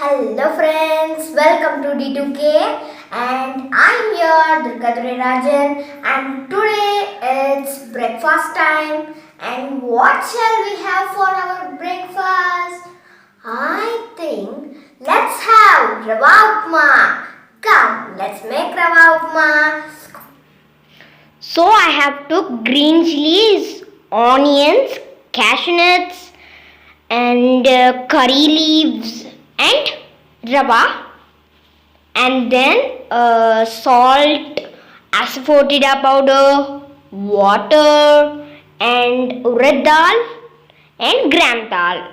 Hello friends, welcome to D2K and I'm your Durga Durairajan and today it's breakfast time and what shall we have for our breakfast? I think let's have Rava Upma. Come, let's make Rava Upma. So I have took green chilies, onions, cashew nuts and curry leaves and rava and then salt, asafoetida powder, water and urad dal and gram dal.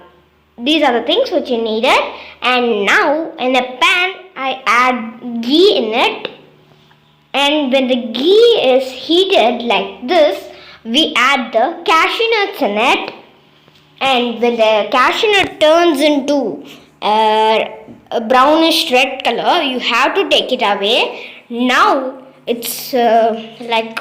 These are the things which you needed, and now in a pan I add ghee in it. And when the ghee is heated like this, we add the cashew nuts in it. And when the cashew nut turns into a brownish red color, you have to take it away. Now it's like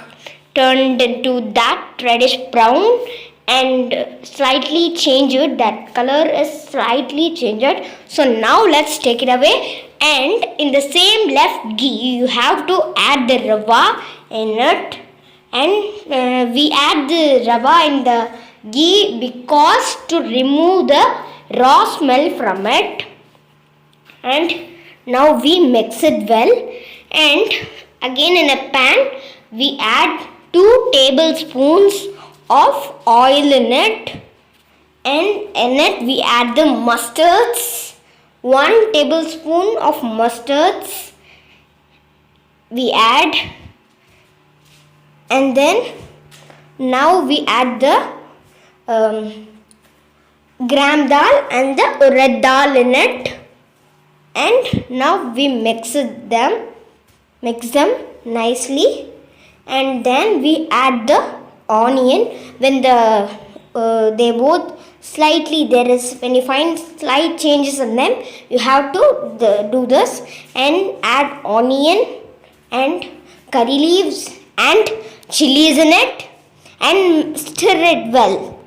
turned into that reddish brown and slightly changed. That color is slightly changed. So now let's take it away. And in the same left ghee, you have to add the rava in it. And we add the rava in the ghee because to remove the raw smell from it. And now we mix it well. And again in a pan, we add 2 tablespoons of oil in it. And in it we add the mustards. 1 tablespoon of mustards we add, and then now we add the gram dal and the urad dal in it, and now we mix them nicely, and then we add the onion. When they both slightly, when you find slight changes in them, you have to do this and add onion and curry leaves and chilies in it and stir it well.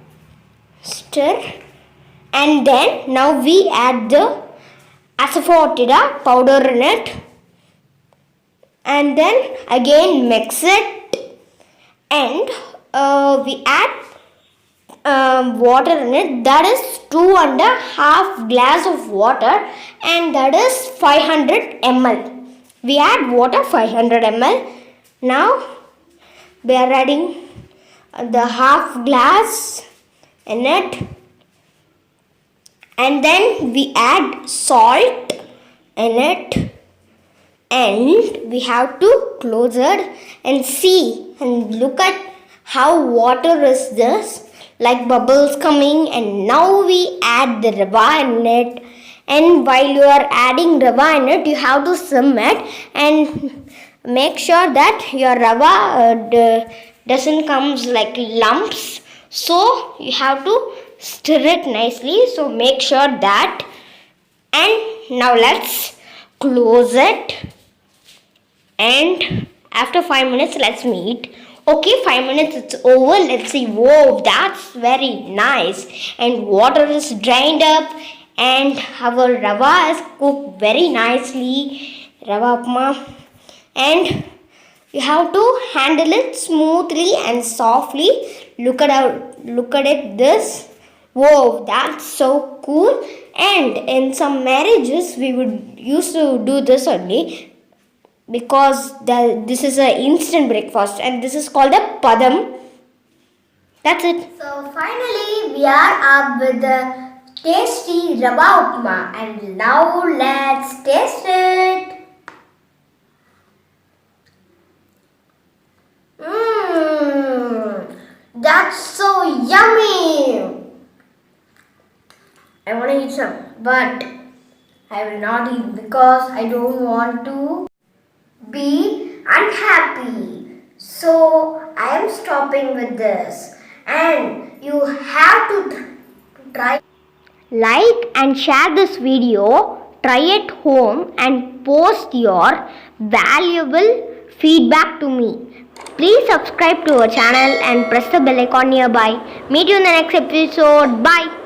And then now we add the asafoetida powder in it, and then again mix it, and we add water in it. That is 2.5 glass of water, and that is 500 ml. We add water 500 ml. Now we are adding the half glass in it, and then we add salt in it, and we have to close it and see and look at how water is this, like bubbles coming. And now we add the rava in it, and while you are adding rava in it, you have to sim it and make sure that your rava doesn't comes like lumps. So you have to stir it nicely, so make sure that. And now let's close it, and after 5 minutes let's meet. Okay, 5 minutes it's over. Let's see. Whoa, that's very nice. And water is drained up, and our rava is cooked very nicely. Rava Upma. And you have to handle it smoothly and softly. Look at it this. Whoa, that's so cool. And in some marriages we would used to do this only, because this is an instant breakfast, and this is called a padam. That's it. So finally we are up with the tasty Rava Upma, and now let's taste it. That's so yummy. I want to eat some, but I will not eat because I don't want to be unhappy. So I am stopping with this, and you have to try. Like and share this video, try at home and post your valuable feedback to me. Please subscribe to our channel and press the bell icon nearby. Meet you in the next episode. Bye.